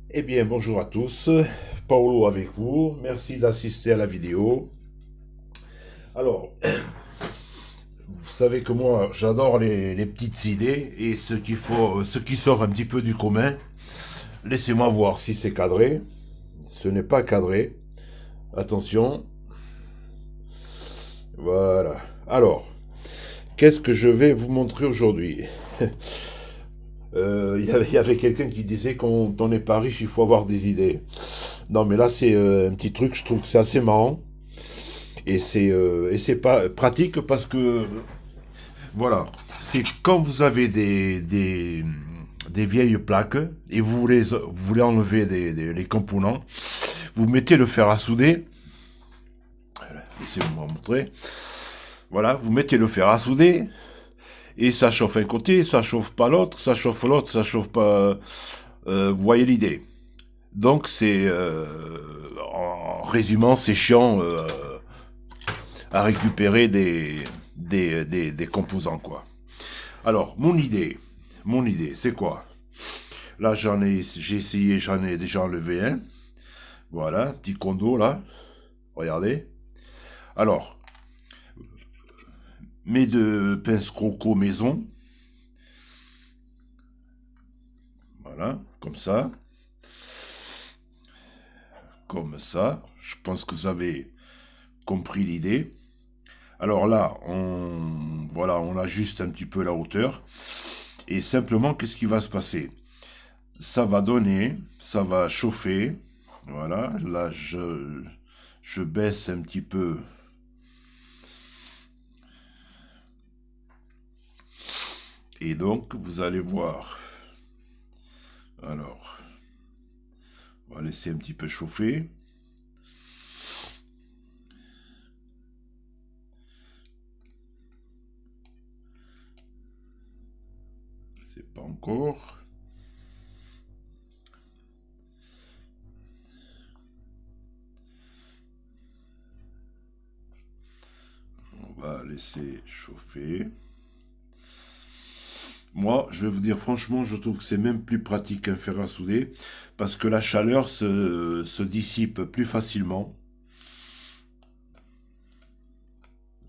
Eh bien, bonjour à tous, Paolo avec vous, merci d'assister à la vidéo. Alors, vous savez que moi, j'adore les petites idées et ce qui sort un petit peu du commun. Laissez-moi voir si c'est cadré. Ce n'est pas cadré. Attention. Voilà. Alors, qu'est-ce que je vais vous montrer aujourd'hui? Il y avait quelqu'un qui disait quand on n'est pas riche, il faut avoir des idées. Non, mais là, c'est un petit truc, je trouve que c'est assez marrant. Et c'est pas pratique parce que voilà, c'est quand vous avez des vieilles plaques et vous voulez enlever les composants, vous mettez le fer à souder. Laissez-moi montrer. Voilà, vous mettez le fer à souder et ça chauffe un côté, ça chauffe pas l'autre, ça chauffe pas. Vous voyez l'idée. Donc en résumant, c'est chiant à récupérer des composants quoi. Alors, mon idée, c'est quoi? Là, j'ai essayé, j'en ai déjà enlevé un. Voilà, petit condo là. Regardez. Alors, mes deux pinces croco maison. Voilà, comme ça. Comme ça. Je pense que vous avez compris l'idée. Alors là, on ajuste un petit peu la hauteur. Et simplement, qu'est-ce qui va se passer? Ça va donner, ça va chauffer. Voilà, là, je baisse un petit peu. Et donc, vous allez voir. Alors, on va laisser un petit peu chauffer. C'est pas encore. On va laisser chauffer. Moi, je vais vous dire franchement, je trouve que c'est même plus pratique qu'un fer à souder parce que la chaleur se dissipe plus facilement.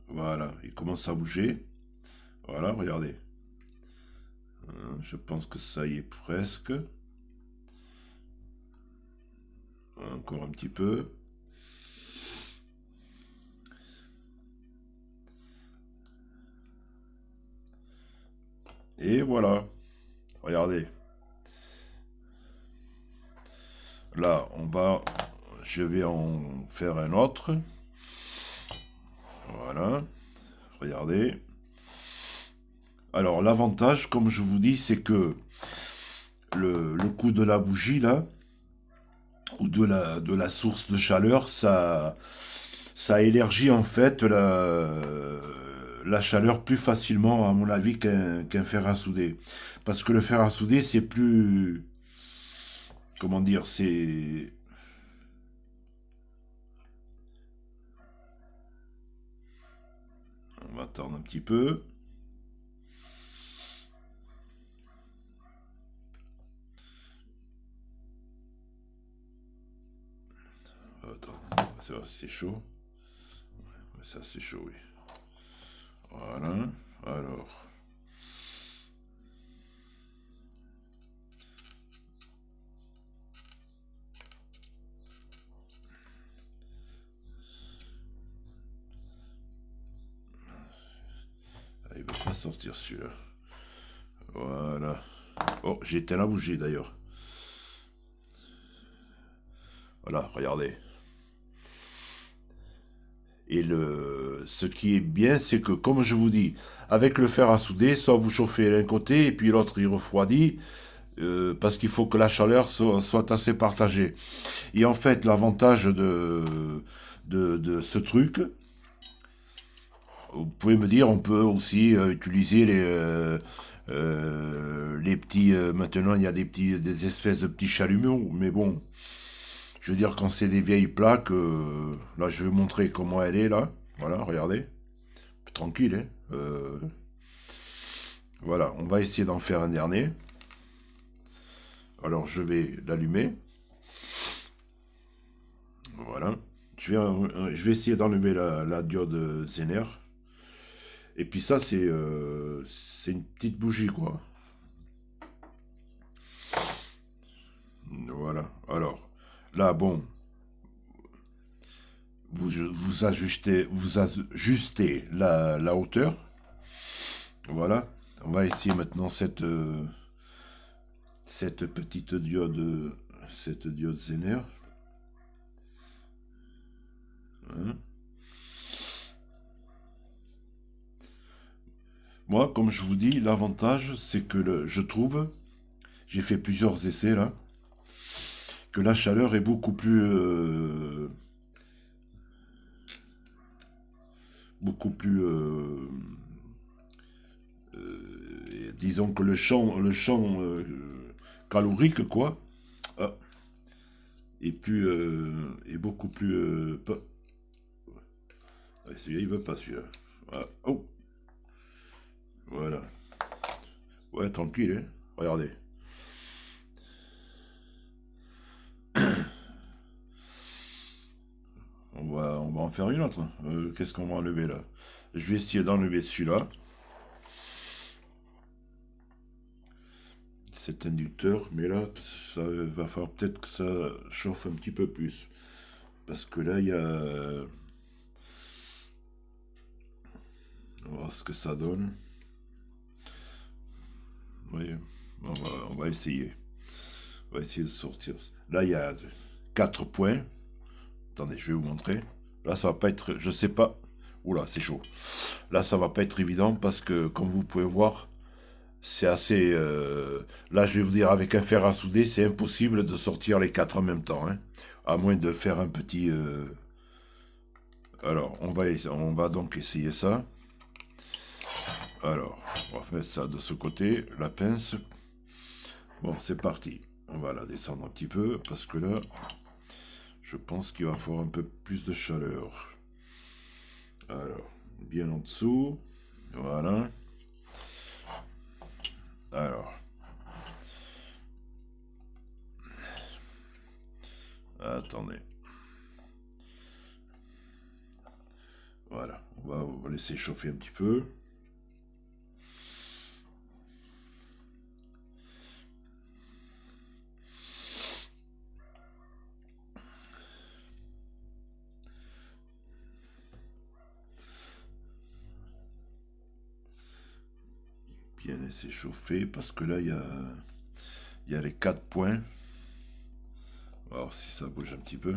Voilà, il commence à bouger. Voilà, regardez. Je pense que ça y est presque. Encore un petit peu. Et voilà. Regardez. Là, je vais en faire un autre. Voilà. Regardez. Alors, l'avantage, comme je vous dis, c'est que le coup de la bougie, là, ou de la source de chaleur, ça élargit en fait la chaleur plus facilement, à mon avis, qu'un fer à souder. Parce que le fer à souder, c'est plus. Comment dire? C'est. On va attendre un petit peu. Attends, c'est chaud. Ça, c'est chaud, oui. Voilà. Alors. Il ne va pas sortir celui-là. Voilà. Oh, j'ai éteint la bougie d'ailleurs. Voilà, regardez. Et ce qui est bien, c'est que, comme je vous dis, avec le fer à souder, soit vous chauffez l'un côté et puis l'autre il refroidit, parce qu'il faut que la chaleur soit assez partagée. Et en fait, l'avantage de ce truc, vous pouvez me dire, on peut aussi utiliser les petits. Maintenant, il y a des espèces de petits chalumeaux, mais bon, je veux dire, quand c'est des vieilles plaques, là, je vais vous montrer comment elle est là. Voilà, regardez, tranquille, hein. Voilà, on va essayer d'en faire un dernier. Alors, je vais l'allumer. je vais essayer d'enlever la diode Zener. Et puis ça, c'est une petite bougie, quoi. Voilà. Alors, là, bon, vous ajustez la hauteur. Voilà. On va essayer maintenant cette petite diode Zener. Hein. Moi, comme je vous dis, l'avantage, c'est que je trouve, j'ai fait plusieurs essais là, que la chaleur est beaucoup plus, disons que le champ calorique, quoi, ah, est beaucoup plus, ouais, celui-là, il veut pas, celui-là. Ah, oh, voilà. Ouais, tranquille, hein. Regardez. On va en faire une autre. Qu'est-ce qu'on va enlever là? Je vais essayer d'enlever celui-là. Cet inducteur. Mais là, ça va falloir peut-être que ça chauffe un petit peu plus. Parce que là, il y a... On va voir ce que ça donne. Oui, on va essayer. On va essayer de sortir. Là, il y a 4 points. Attendez, je vais vous montrer. Là, ça va pas être... Je sais pas. Oula, c'est chaud. Là, ça va pas être évident parce que, comme vous pouvez voir, c'est assez... Là, je vais vous dire, avec un fer à souder, c'est impossible de sortir les 4 en même temps. Hein, à moins de faire un petit... Alors, on va donc essayer ça. Alors, on va mettre ça de ce côté, la pince. Bon, c'est parti. On va la descendre un petit peu, parce que là, je pense qu'il va falloir un peu plus de chaleur. Alors, bien en dessous. Voilà. Alors. Attendez. Voilà. On va laisser chauffer un petit peu. Bien laisser chauffer, parce que là, il y a les 4 points. On va voir si ça bouge un petit peu.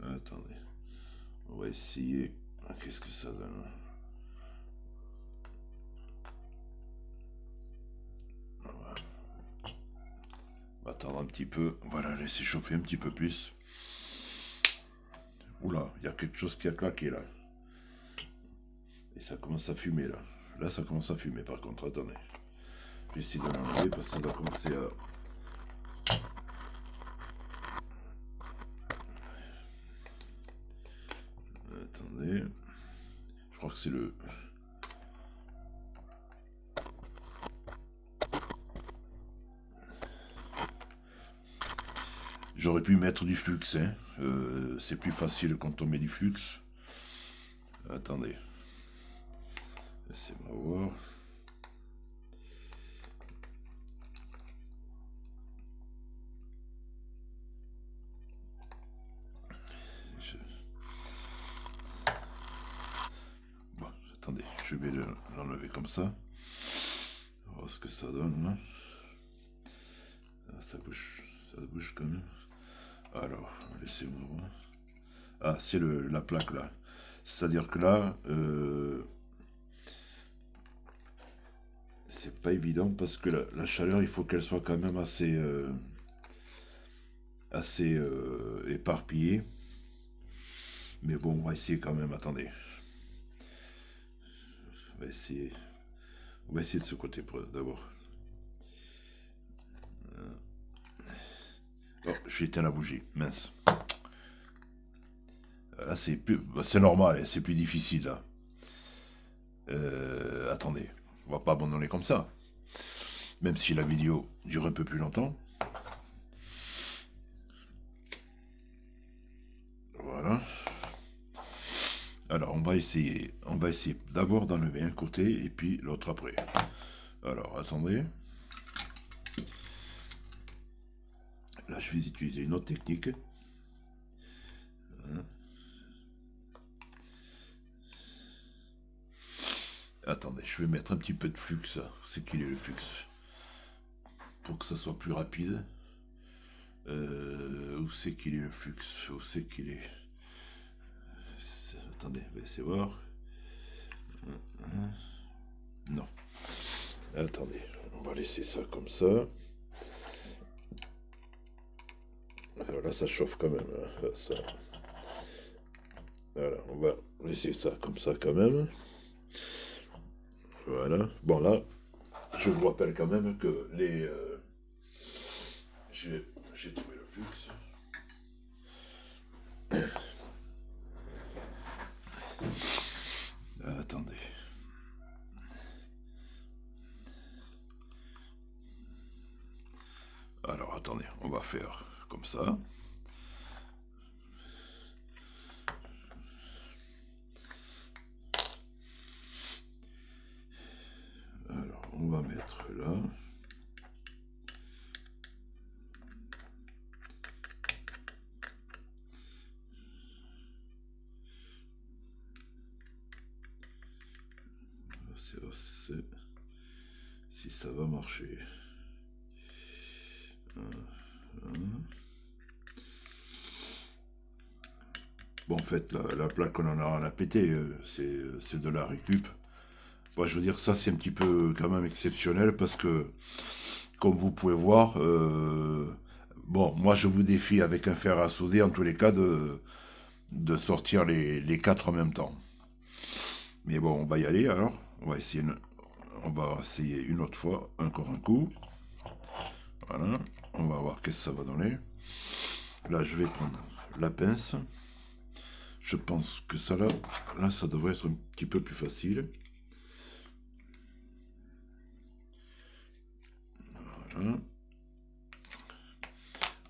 Attendez. On va essayer. Qu'est-ce que ça donne? On va attendre un petit peu. Voilà, laisser chauffer un petit peu plus. Oula, il y a quelque chose qui a claqué là. Et ça commence à fumer là. Là, ça commence à fumer par contre. Attendez. Je vais essayer de l'enlever parce que ça va commencer à... Attendez. Je crois que c'est le... J'aurais pu mettre du flux, hein. C'est plus facile quand on met du flux. Attendez. Laissez-moi voir. Bon, attendez, je vais l'enlever comme ça. On va voir ce que ça donne là. Ah, ça bouge quand même. Alors, laissez-moi voir. Ah, c'est la plaque là. C'est-à-dire que là, c'est pas évident parce que la chaleur, il faut qu'elle soit quand même assez éparpillée. Mais bon, on va essayer quand même. Attendez. On va essayer de ce côté d'abord. Oh, j'ai éteint la bougie. Mince. Là, c'est normal, c'est plus difficile là. Attendez, on va pas abandonner comme ça. même si la vidéo dure un peu plus longtemps. Voilà. Alors on va essayer d'abord d'enlever un côté et puis l'autre après. Alors attendez. Là je vais utiliser une autre technique. Attendez, je vais mettre un petit peu de flux. C'est qu'il est le flux pour que ça soit plus rapide. Où c'est qu'il est le flux? Où c'est qu'il est? Attendez, on va essayer de voir. Non. Attendez, on va laisser ça comme ça. Alors là, ça chauffe quand même. Hein. Ça... Voilà, on va laisser ça comme ça quand même. Voilà. Bon là, je vous rappelle quand même que les... J'ai trouvé le flux. Attendez. Alors attendez, on va faire comme ça. Alors on va mettre là. Si ça va marcher. Bon, en fait, la plaque, on en a rien à péter, c'est de la récup. Bon, je veux dire, ça, c'est un petit peu quand même exceptionnel parce que, comme vous pouvez voir, bon, moi, je vous défie avec un fer à souder, en tous les cas, de sortir les quatre en même temps. Mais bon, on va y aller, alors. On va essayer une autre fois, encore un coup. Voilà, on va voir qu'est-ce que ça va donner. Là, je vais prendre la pince. Je pense que ça, là, ça devrait être un petit peu plus facile. Voilà.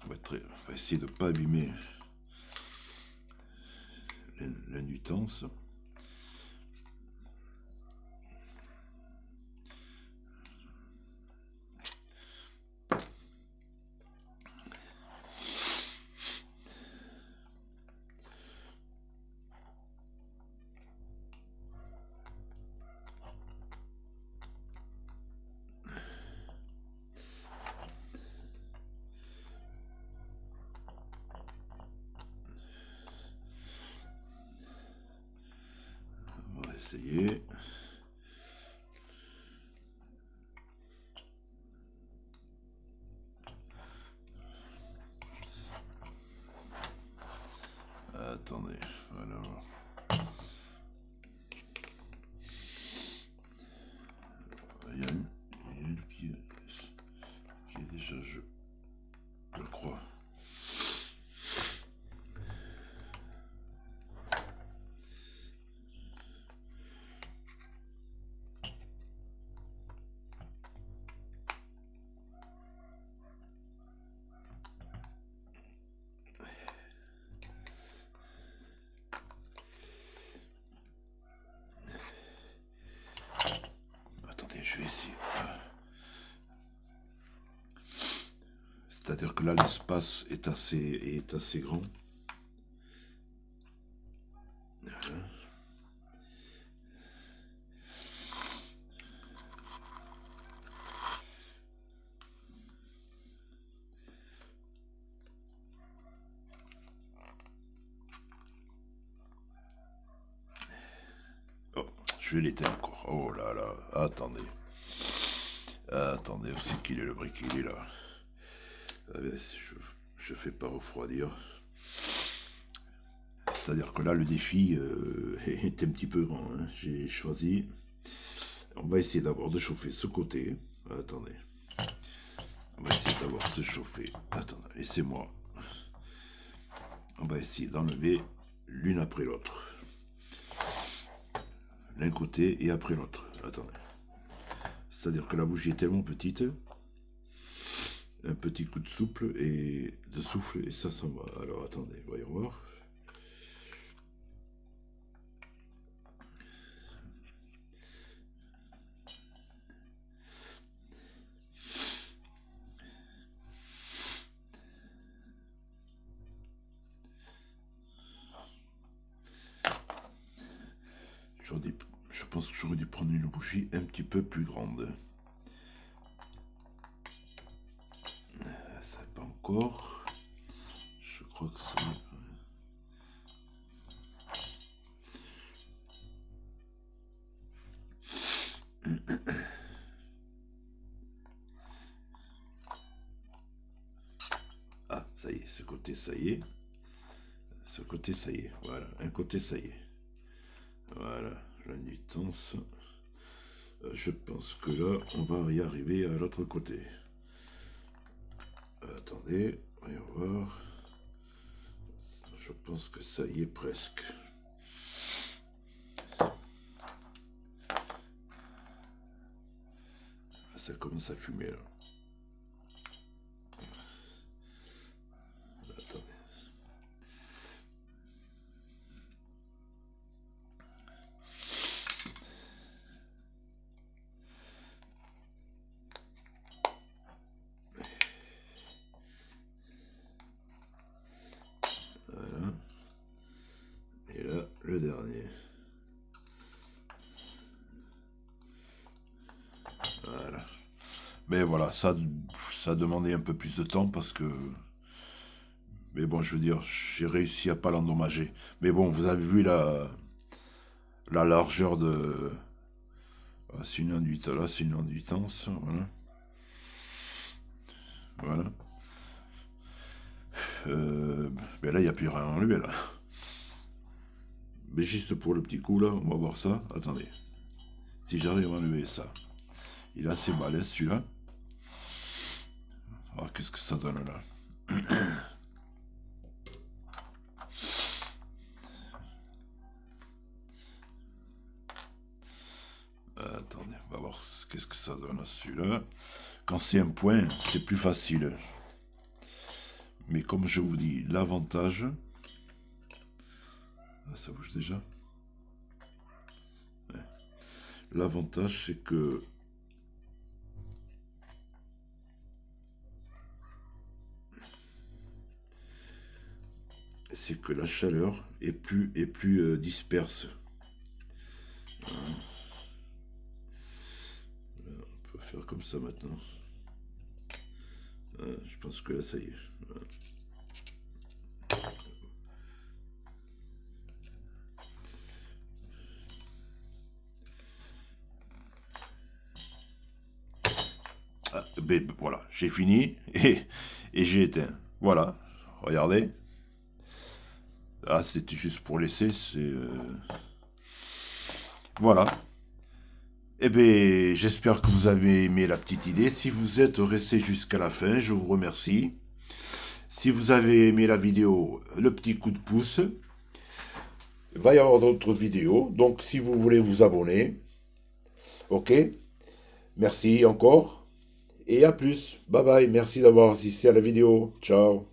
On va essayer de ne pas abîmer la nuitance. On va essayer. Attendez, voilà. Il y a une qui est déjà, je crois. Attendez, je vais essayer. C'est-à-dire que là, l'espace est assez grand. Oh, je vais l'éteindre encore. Oh là là, attendez. Attendez, c'est qu'il est le brick, il est là. Je fais pas refroidir. C'est-à-dire que là, le défi est un petit peu grand. Hein. J'ai choisi. On va essayer d'abord de chauffer ce côté. Attendez. On va essayer d'abord de se chauffer. Attendez, laissez-moi. On va essayer d'enlever l'une après l'autre. L'un côté et après l'autre. Attendez. C'est-à-dire que la bougie est tellement petite, un petit coup de souffle et ça s'en va. Alors attendez, voyons voir. Je pense que j'aurais dû prendre une bougie un petit peu plus grande. Ça pas encore. Je crois que ça... Ah, ça y est, ce côté, ça y est. Ce côté, ça y est. Voilà, un côté, ça y est. Voilà, la nuitance. Je pense que là, on va y arriver à l'autre côté. Attendez, voyons voir. Je pense que ça y est presque. Ça commence à fumer là. Attendez. Voilà. Et là, le dernier. Voilà. Mais voilà, ça demandait un peu plus de temps parce que... Mais bon, je veux dire, j'ai réussi à pas l'endommager. Mais bon, vous avez vu la largeur de... Ah, c'est une enduite, là, c'est une enduitance, voilà. Voilà. Mais là, il n'y a plus rien à enlever, là. Mais juste pour le petit coup, là, on va voir ça. Attendez. Si j'arrive à enlever ça. Il est assez balèze, celui-là. Ah, qu'est-ce que ça donne, là? Attendez, on va voir qu'est-ce que ça donne, celui-là. Quand c'est un point, c'est plus facile. Mais comme je vous dis, l'avantage... Ah, ça bouge déjà. Ouais. L'avantage, c'est que... C'est que la chaleur est plus disperse. On peut faire comme ça maintenant. Je pense que là, ça y est. Ah, ben, voilà, j'ai fini et j'ai éteint. Voilà, regardez. Ah, c'était juste pour laisser, c'est... Voilà. Eh bien, j'espère que vous avez aimé la petite idée. Si vous êtes resté jusqu'à la fin, je vous remercie. Si vous avez aimé la vidéo, le petit coup de pouce. Il va y avoir d'autres vidéos. Donc, si vous voulez vous abonner, ok. Merci encore. Et à plus. Bye bye. Merci d'avoir assisté à la vidéo. Ciao.